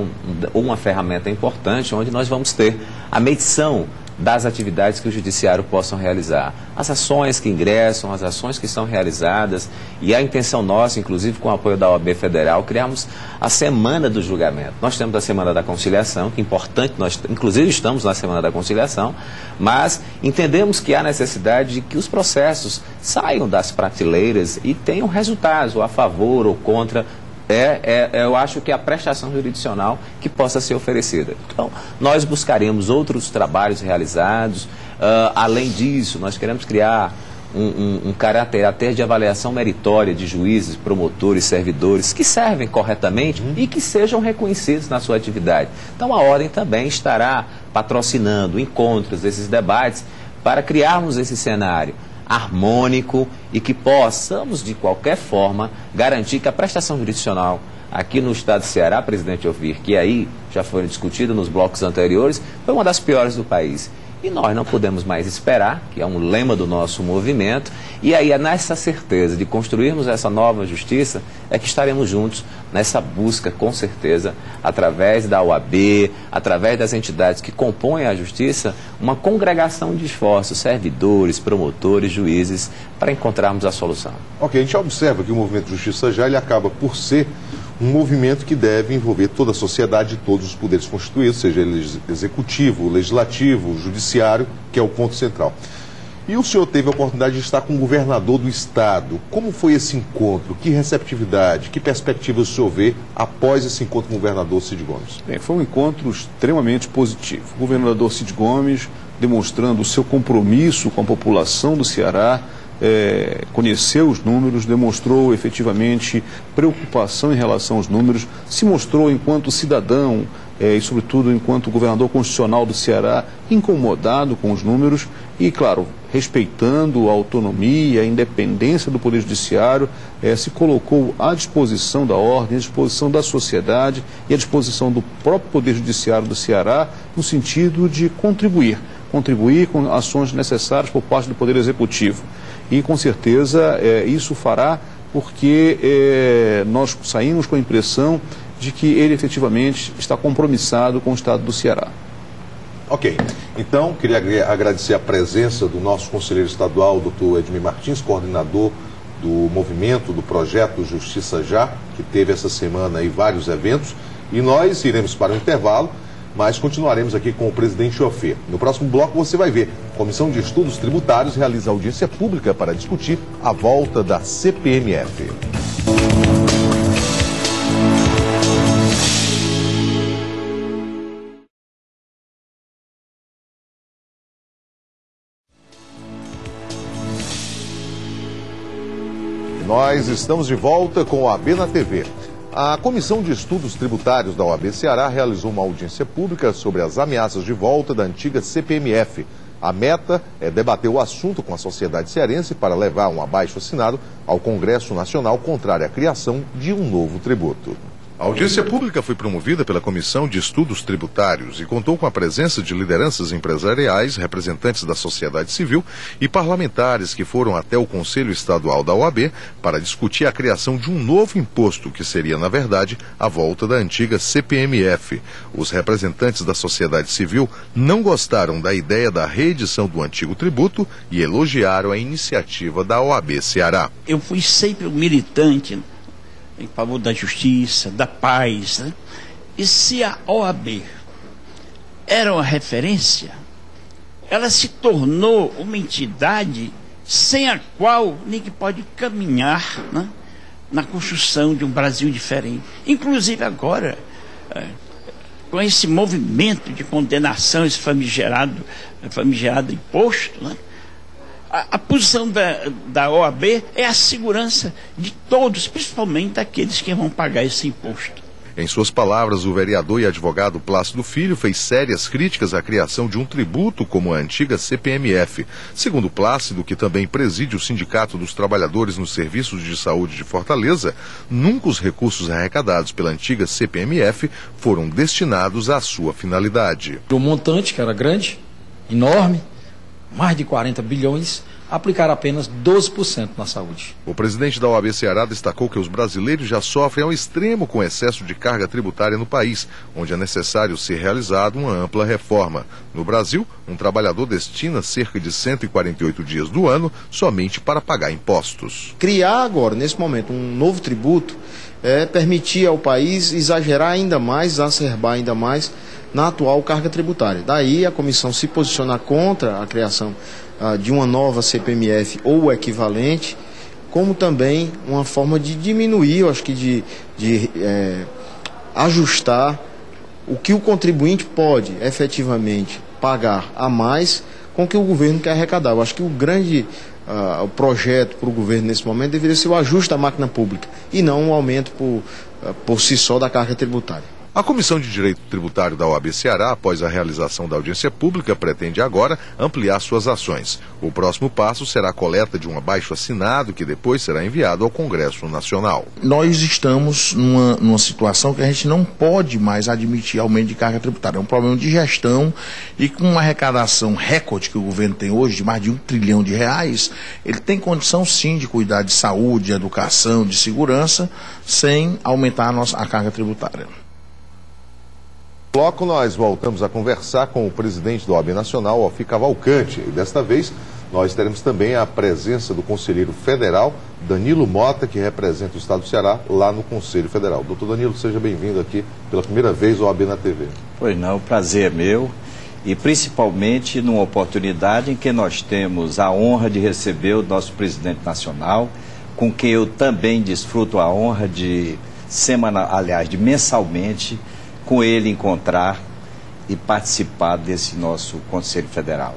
uma ferramenta importante onde nós vamos ter a medição das atividades que o judiciário possam realizar. As ações que ingressam, as ações que são realizadas, e a intenção nossa, inclusive com o apoio da OAB Federal, criamos a Semana do Julgamento. Nós temos a Semana da Conciliação, que é importante, nós inclusive estamos na Semana da Conciliação, mas entendemos que há necessidade de que os processos saiam das prateleiras e tenham resultados, ou a favor ou contra. Eu acho que é a prestação jurisdicional que possa ser oferecida. Então, nós buscaremos outros trabalhos realizados. Além disso, nós queremos criar um caráter até de avaliação meritória de juízes, promotores, servidores, que servem corretamente e que sejam reconhecidos na sua atividade. Então, a Ordem também estará patrocinando encontros, esses debates, para criarmos esse cenário harmônico e que possamos, de qualquer forma, garantir que a prestação jurisdicional aqui no estado do Ceará, presidente Ofir, que aí já foi discutida nos blocos anteriores, foi uma das piores do país. E nós não podemos mais esperar, que é um lema do nosso movimento, e aí é nessa certeza de construirmos essa nova justiça, é que estaremos juntos nessa busca, com certeza, através da OAB, através das entidades que compõem a justiça, uma congregação de esforços, servidores, promotores, juízes, para encontrarmos a solução. Ok, a gente observa que o movimento Justiça Já ele acaba por ser um movimento que deve envolver toda a sociedade e todos os poderes constituídos, seja ele executivo, legislativo, judiciário, que é o ponto central. E o senhor teve a oportunidade de estar com o governador do estado. Como foi esse encontro? Que receptividade, que perspectiva o senhor vê após esse encontro com o governador Cid Gomes? Bem, foi um encontro extremamente positivo. O governador Cid Gomes demonstrando o seu compromisso com a população do Ceará, conheceu os números, demonstrou efetivamente preocupação em relação aos números, se mostrou enquanto cidadão e sobretudo enquanto governador constitucional do Ceará incomodado com os números e, claro, respeitando a autonomia, a independência do Poder Judiciário, se colocou à disposição da Ordem, à disposição da sociedade e à disposição do próprio Poder Judiciário do Ceará no sentido de contribuir com ações necessárias por parte do Poder Executivo. E, com certeza, isso fará porque nós saímos com a impressão de que ele efetivamente está compromissado com o Estado do Ceará. Ok. Então, queria agradecer a presença do nosso conselheiro estadual, doutor Edmir Martins, coordenador do movimento, do projeto Justiça Já, que teve essa semana aí vários eventos. E nós iremos para o intervalo, mas continuaremos aqui com o presidente Ofir. No próximo bloco você vai ver, a Comissão de Estudos Tributários realiza audiência pública para discutir a volta da CPMF. Nós estamos de volta com a OAB na TV. A Comissão de Estudos Tributários da OAB Ceará realizou uma audiência pública sobre as ameaças de volta da antiga CPMF. A meta é debater o assunto com a sociedade cearense para levar um abaixo-assinado ao Congresso Nacional contrário à criação de um novo tributo. A audiência pública foi promovida pela Comissão de Estudos Tributários e contou com a presença de lideranças empresariais, representantes da sociedade civil e parlamentares que foram até o Conselho Estadual da OAB para discutir a criação de um novo imposto, que seria, na verdade, a volta da antiga CPMF. Os representantes da sociedade civil não gostaram da ideia da reedição do antigo tributo e elogiaram a iniciativa da OAB Ceará. Eu fui sempre um militante em favor da justiça, da paz, né? E se a OAB era uma referência, ela se tornou uma entidade sem a qual ninguém pode caminhar, né, na construção de um Brasil diferente. Inclusive agora, com esse movimento de condenação, esse famigerado imposto, né? A posição da OAB é a segurança de todos, principalmente daqueles que vão pagar esse imposto. Em suas palavras, o vereador e advogado Plácido Filho fez sérias críticas à criação de um tributo como a antiga CPMF. Segundo Plácido, que também preside o Sindicato dos Trabalhadores nos Serviços de Saúde de Fortaleza, nunca os recursos arrecadados pela antiga CPMF foram destinados à sua finalidade. O montante, que era grande, enorme, mais de 40 bilhões, aplicar apenas 12% na saúde. O presidente da OAB Ceará destacou que os brasileiros já sofrem ao extremo com excesso de carga tributária no país, onde é necessário ser realizada uma ampla reforma. No Brasil, um trabalhador destina cerca de 148 dias do ano somente para pagar impostos. Criar agora, nesse momento, um novo tributo permitir ao país exagerar ainda mais, exacerbar ainda mais na atual carga tributária. Daí a comissão se posicionar contra a criação de uma nova CPMF ou o equivalente, como também uma forma de diminuir, eu acho que de ajustar o que o contribuinte pode efetivamente pagar a mais com o que o governo quer arrecadar. Eu acho que o grande o projeto para o governo nesse momento deveria ser o ajuste da máquina pública e não um aumento por si só da carga tributária. A Comissão de Direito Tributário da OAB Ceará, após a realização da audiência pública, pretende agora ampliar suas ações. O próximo passo será a coleta de um abaixo-assinado que depois será enviado ao Congresso Nacional. Nós estamos numa situação que a gente não pode mais admitir aumento de carga tributária. É um problema de gestão e com uma arrecadação recorde que o governo tem hoje, de mais de R$1 trilhão, ele tem condição sim de cuidar de saúde, de educação, de segurança, sem aumentar a carga tributária. Bloco, nós voltamos a conversar com o presidente da OAB Nacional, Alfi Cavalcante. E desta vez, nós teremos também a presença do conselheiro federal, Danilo Mota, que representa o Estado do Ceará lá no Conselho Federal. Doutor Danilo, seja bem-vindo aqui pela primeira vez ao OAB na TV. Pois não, o prazer é meu. E principalmente numa oportunidade em que nós temos a honra de receber o nosso presidente nacional, com quem eu também desfruto a honra de mensalmente, com ele encontrar e participar desse nosso Conselho Federal.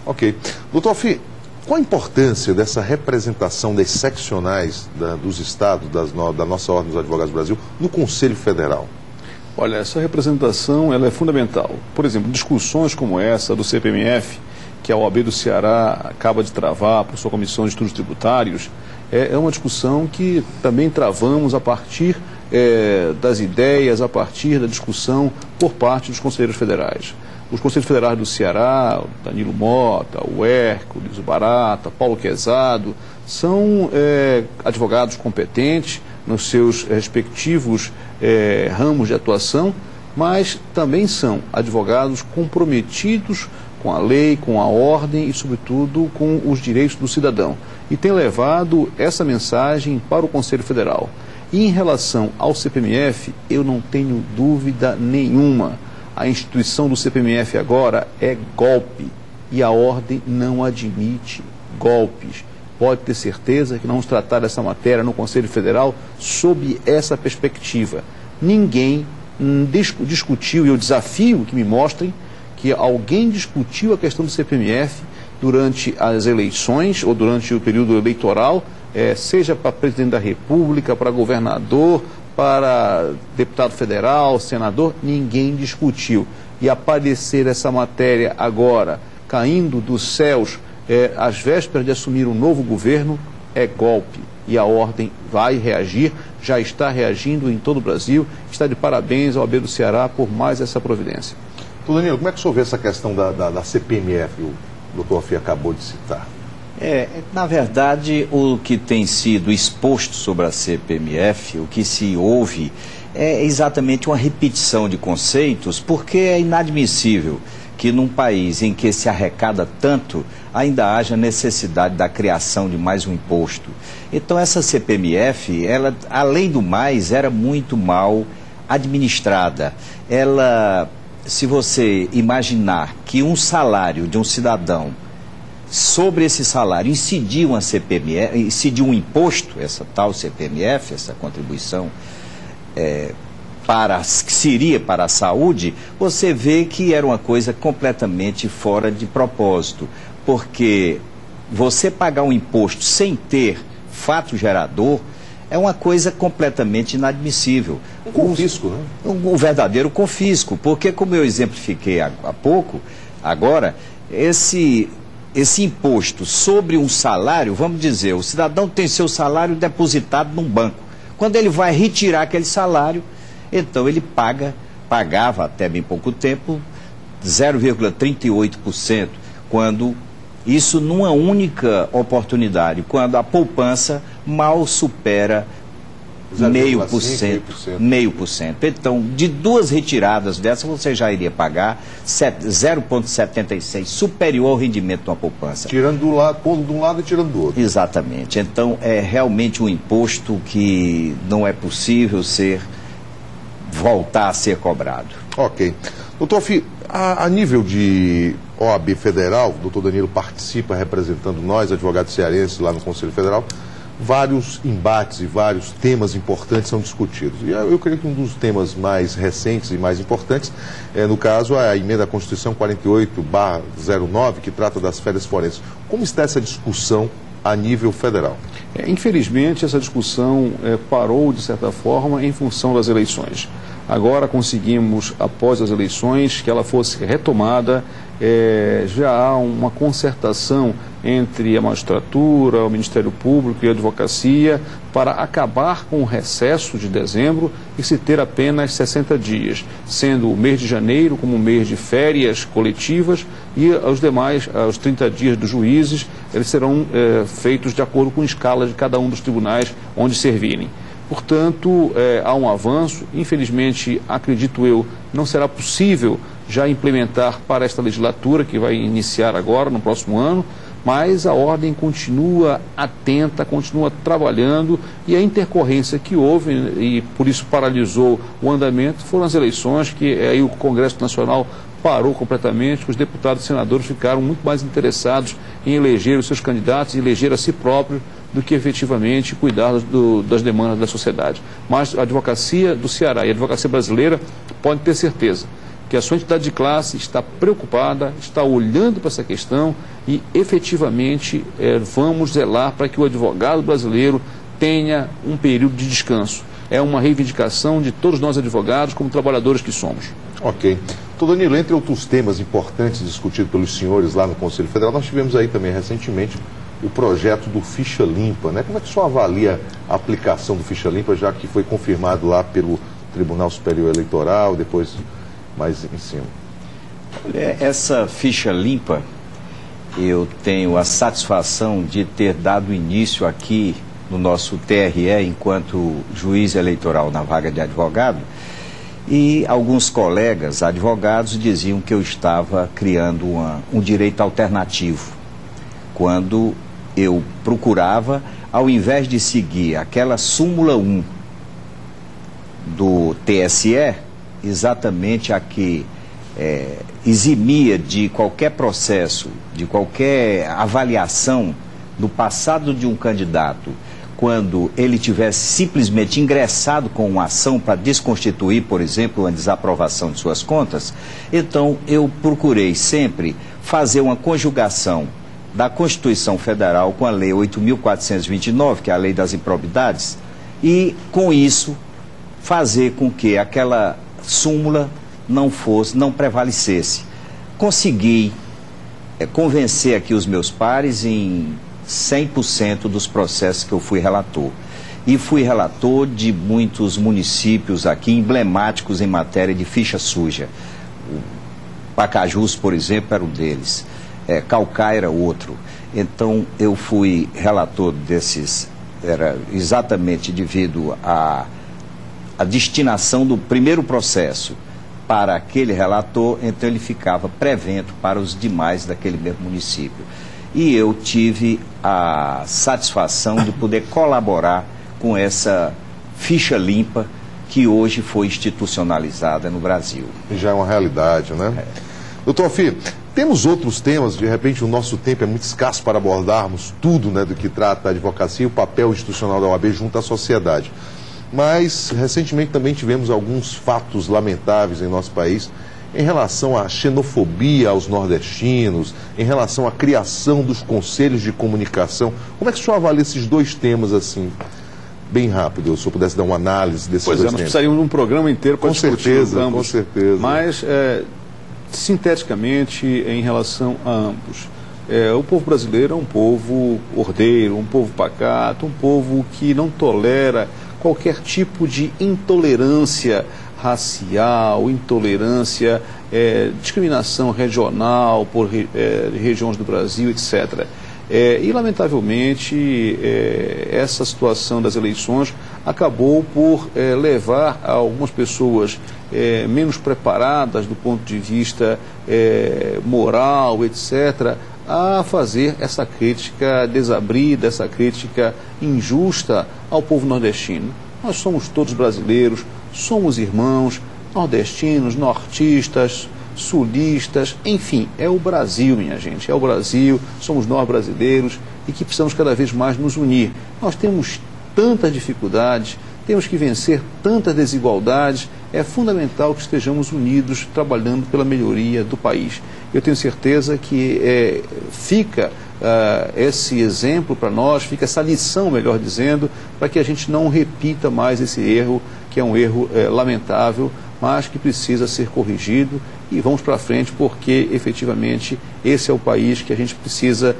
Ok. Doutor Alfi, qual a importância dessa representação das seccionais dos estados, da nossa Ordem dos Advogados do Brasil, no Conselho Federal? Olha, essa representação ela é fundamental. Por exemplo, discussões como essa do CPMF, que a OAB do Ceará acaba de travar por sua Comissão de Estudos Tributários, é uma discussão que também travamos a partir das ideias, a partir da discussão por parte dos conselheiros federais. Os conselheiros federais do Ceará, Danilo Mota, o Hércules, o Barata, Paulo Quezado, são advogados competentes nos seus respectivos ramos de atuação, mas também são advogados comprometidos com a lei, com a ordem e, sobretudo, com os direitos do cidadão. E têm levado essa mensagem para o Conselho Federal. E em relação ao CPMF, eu não tenho dúvida nenhuma. A instituição do CPMF agora é golpe e a ordem não admite golpes. Pode ter certeza que nós vamos tratar dessa matéria no Conselho Federal sob essa perspectiva. Ninguém discutiu, e eu desafio que me mostrem que alguém discutiu a questão do CPMF durante as eleições ou durante o período eleitoral, seja para presidente da República, para governador, para deputado federal, senador, ninguém discutiu. E aparecer essa matéria agora, caindo dos céus, às vésperas de assumir um novo governo, é golpe. E a ordem vai reagir, já está reagindo em todo o Brasil. Está de parabéns ao OAB do Ceará por mais essa providência. Danilo, como é que o senhor vê essa questão da CPMF, o doutor Alfi acabou de citar? Na verdade, o que tem sido exposto sobre a CPMF, o que se ouve, é exatamente uma repetição de conceitos, porque é inadmissível que num país em que se arrecada tanto, ainda haja necessidade da criação de mais um imposto. Então essa CPMF, ela, além do mais, era muito mal administrada. Ela, se você imaginar que um salário de um cidadão, sobre esse salário incidiu uma CPMF, incidiu um imposto, essa tal CPMF, essa contribuição que seria para a saúde, você vê que era uma coisa completamente fora de propósito, porque você pagar um imposto sem ter fato gerador é uma coisa completamente inadmissível. Um confisco, né? O verdadeiro confisco, porque como eu exemplifiquei há pouco, agora, esse imposto sobre um salário, vamos dizer, o cidadão tem seu salário depositado num banco. Quando ele vai retirar aquele salário, então ele pagava até bem pouco tempo 0,38%, quando isso numa única oportunidade, quando a poupança mal supera 0,5%. Então, de duas retiradas dessas, você já iria pagar 0,76, superior ao rendimento de uma poupança. Tirando do lado, pondo de um lado e tirando do outro. Exatamente. Então, é realmente um imposto que não é possível voltar a ser cobrado. Ok. Doutor Fi, a nível de OAB Federal, o doutor Danilo participa representando nós, advogados cearenses, lá no Conselho Federal. Vários embates e vários temas importantes são discutidos. E eu creio que um dos temas mais recentes e mais importantes é, no caso, a emenda à Constituição 48/09, que trata das férias forenses. Como está essa discussão a nível federal? Infelizmente, essa discussão parou, de certa forma, em função das eleições. Agora conseguimos, após as eleições, que ela fosse retomada. Já há uma concertação entre a magistratura, o Ministério Público e a advocacia para acabar com o recesso de dezembro e se ter apenas 60 dias, sendo o mês de janeiro como um mês de férias coletivas e os demais, os 30 dias dos juízes, eles serão feitos de acordo com a escala de cada um dos tribunais onde servirem. Portanto, há um avanço. Infelizmente, acredito eu, não será possível já implementar para esta legislatura, que vai iniciar agora, no próximo ano, mas a ordem continua atenta, continua trabalhando, e a intercorrência que houve, e por isso paralisou o andamento, foram as eleições, que aí o Congresso Nacional parou completamente, os deputados e senadores ficaram muito mais interessados em eleger os seus candidatos, em eleger a si próprios, do que efetivamente cuidar das demandas da sociedade. Mas a advocacia do Ceará e a advocacia brasileira podem ter certeza que a sua entidade de classe está preocupada, está olhando para essa questão e efetivamente vamos zelar para que o advogado brasileiro tenha um período de descanso. É uma reivindicação de todos nós advogados como trabalhadores que somos. Ok. Doutor Danilo, entre outros temas importantes discutidos pelos senhores lá no Conselho Federal, nós tivemos aí também recentemente o projeto do Ficha Limpa, né? Como é que o senhor avalia a aplicação do Ficha Limpa, já que foi confirmado lá pelo Tribunal Superior Eleitoral, depois mais em cima? Essa Ficha Limpa, eu tenho a satisfação de ter dado início aqui no nosso TRE enquanto juiz eleitoral na vaga de advogado, e alguns colegas advogados diziam que eu estava criando um direito alternativo, quando eu procurava, ao invés de seguir aquela súmula 1 do TSE, exatamente a que eximia de qualquer processo, de qualquer avaliação do passado de um candidato, quando ele tivesse simplesmente ingressado com uma ação para desconstituir, por exemplo, uma desaprovação de suas contas. Então, eu procurei sempre fazer uma conjugação da Constituição Federal com a Lei 8.429, que é a Lei das Improbidades, e, com isso, fazer com que aquela súmula não prevalecesse. Consegui convencer aqui os meus pares em 100% dos processos que eu fui relator. E fui relator de muitos municípios aqui emblemáticos em matéria de ficha suja. O Pacajus, por exemplo, era um deles. Caucá era outro. Então, eu fui relator desses, era exatamente devido à destinação do primeiro processo para aquele relator, então ele ficava prevento para os demais daquele mesmo município. E eu tive a satisfação de poder colaborar com essa ficha limpa que hoje foi institucionalizada no Brasil. Já é uma realidade, né? Doutor Fi, temos outros temas, de repente o nosso tempo é muito escasso para abordarmos tudo, né, do que trata a advocacia e o papel institucional da OAB junto à sociedade. Mas, recentemente, também tivemos alguns fatos lamentáveis em nosso país em relação à xenofobia aos nordestinos, em relação à criação dos conselhos de comunicação. Como é que o senhor avalia esses dois temas, assim, bem rápido, se eu pudesse dar uma análise desses dois temas? Nós precisaríamos de um programa inteiro para discutir ambos. Com certeza. Mas, sinteticamente, em relação a ambos, o povo brasileiro é um povo ordeiro, um povo pacato, um povo que não tolera qualquer tipo de intolerância racial, intolerância, discriminação regional por regiões do Brasil, etc. E, lamentavelmente, essa situação das eleições acabou por levar algumas pessoas menos preparadas do ponto de vista moral, etc., a fazer essa crítica desabrida, essa crítica injusta ao povo nordestino. Nós somos todos brasileiros, somos irmãos, nordestinos, nortistas, sulistas, enfim, é o Brasil, minha gente, é o Brasil, somos nós brasileiros e que precisamos cada vez mais nos unir. Nós temos tantas dificuldades, temos que vencer tantas desigualdades, é fundamental que estejamos unidos trabalhando pela melhoria do país. Eu tenho certeza que fica esse exemplo para nós, fica essa lição, melhor dizendo, para que a gente não repita mais esse erro, que é um erro lamentável, mas que precisa ser corrigido, e vamos para frente porque efetivamente esse é o país que a gente precisa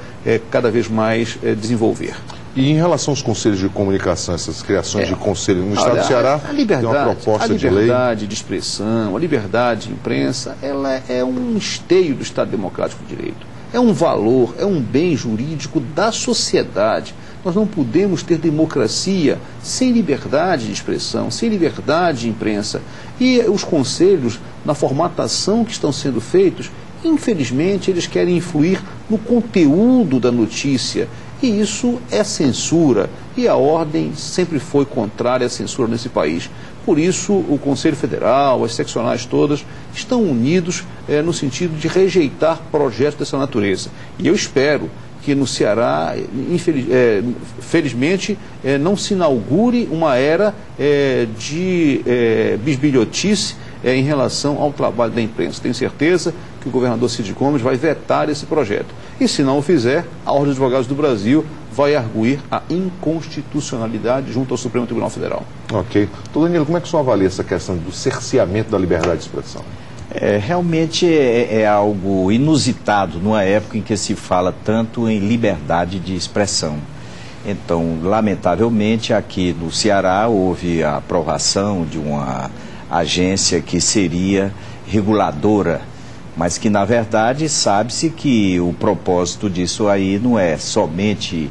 cada vez mais desenvolver. E em relação aos conselhos de comunicação, essas criações de conselho no Estado do Ceará, a liberdade, tem uma proposta de lei. A liberdade de expressão, a liberdade de imprensa, ela é um esteio do Estado Democrático de Direito. É um valor, é um bem jurídico da sociedade. Nós não podemos ter democracia sem liberdade de expressão, sem liberdade de imprensa. E os conselhos, na formatação que estão sendo feitos, infelizmente eles querem influir no conteúdo da notícia. E isso é censura. E a ordem sempre foi contrária à censura nesse país. Por isso, o Conselho Federal, as seccionais todas, estão unidos no sentido de rejeitar projetos dessa natureza. E eu espero que no Ceará, felizmente, não se inaugure uma era de bisbilhotice em relação ao trabalho da imprensa. Tenho certeza que o governador Cid Gomes vai vetar esse projeto. E se não o fizer, a Ordem dos Advogados do Brasil vai arguir a inconstitucionalidade junto ao Supremo Tribunal Federal. Ok. Então, Danilo, como é que o senhor avalia essa questão do cerceamento da liberdade de expressão? Realmente é algo inusitado numa época em que se fala tanto em liberdade de expressão. Então, lamentavelmente, aqui no Ceará houve a aprovação de uma agência que seria reguladora, mas que, na verdade, sabe-se que o propósito disso aí não é somente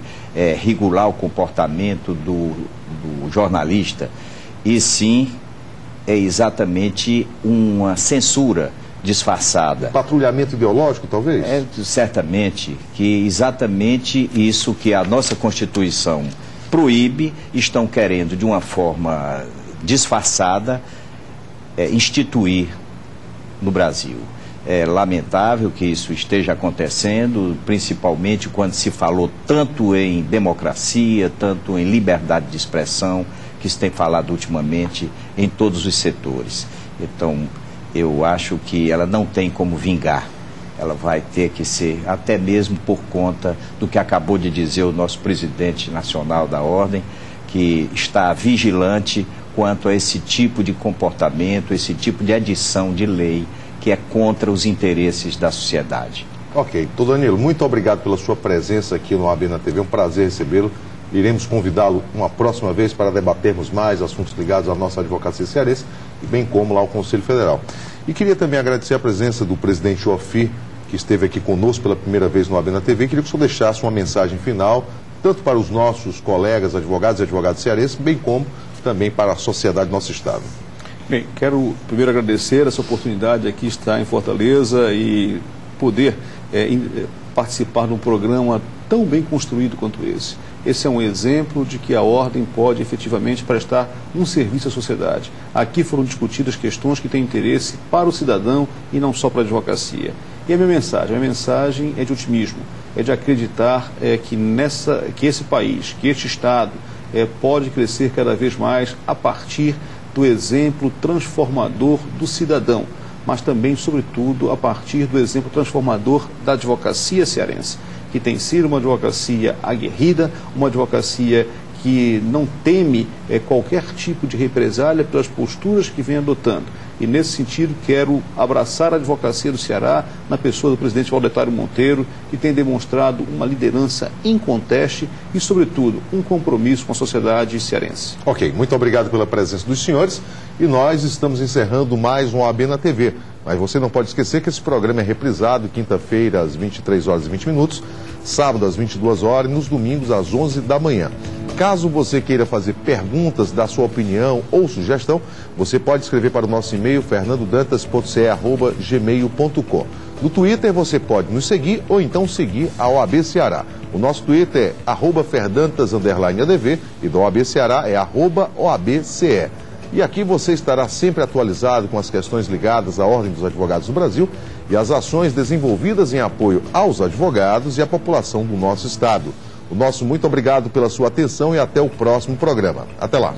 regular o comportamento do jornalista, e sim é exatamente uma censura disfarçada. Patrulhamento ideológico, talvez? Certamente, que exatamente isso que a nossa Constituição proíbe, estão querendo, de uma forma disfarçada, instituir no Brasil. É lamentável que isso esteja acontecendo, principalmente quando se falou tanto em democracia, tanto em liberdade de expressão, que se tem falado ultimamente em todos os setores. Então, eu acho que ela não tem como vingar. Ela vai ter que ser, até mesmo por conta do que acabou de dizer o nosso presidente nacional da Ordem, que está vigilante quanto a esse tipo de comportamento, esse tipo de adição de lei que é contra os interesses da sociedade. Ok. Então, Danilo, muito obrigado pela sua presença aqui no OAB na TV. É um prazer recebê-lo. Iremos convidá-lo uma próxima vez para debatermos mais assuntos ligados à nossa advocacia cearense, e bem como lá ao Conselho Federal. E queria também agradecer a presença do presidente Ofir, que esteve aqui conosco pela primeira vez no OAB na TV. Queria que o senhor deixasse uma mensagem final, tanto para os nossos colegas advogados e advogadas cearenses, bem como também para a sociedade do nosso Estado. Bem, quero primeiro agradecer essa oportunidade aqui estar em Fortaleza e poder participar de um programa tão bem construído quanto esse. Esse é um exemplo de que a Ordem pode efetivamente prestar um serviço à sociedade. Aqui foram discutidas questões que têm interesse para o cidadão e não só para a advocacia. E a minha mensagem é de otimismo, é de acreditar que esse país, que este Estado, pode crescer cada vez mais a partir do exemplo transformador do cidadão, mas também, sobretudo, a partir do exemplo transformador da advocacia cearense, que tem sido uma advocacia aguerrida, uma advocacia que não teme qualquer tipo de represália pelas posturas que vem adotando. E, nesse sentido, quero abraçar a advocacia do Ceará na pessoa do presidente Valdetário Monteiro, que tem demonstrado uma liderança inconteste e, sobretudo, um compromisso com a sociedade cearense. Ok, muito obrigado pela presença dos senhores e nós estamos encerrando mais um OAB na TV. Mas você não pode esquecer que esse programa é reprisado quinta-feira às 23h20, sábado às 22h e nos domingos às 11 da manhã. Caso você queira fazer perguntas, dar sua opinião ou sugestão, você pode escrever para o nosso e-mail fernandodantas.ce@gmail.com. No Twitter você pode nos seguir ou então seguir a OAB Ceará. O nosso Twitter é @ferdantas_adv e do OAB Ceará é @OABCE. E aqui você estará sempre atualizado com as questões ligadas à Ordem dos Advogados do Brasil e as ações desenvolvidas em apoio aos advogados e à população do nosso estado. O nosso muito obrigado pela sua atenção e até o próximo programa. Até lá.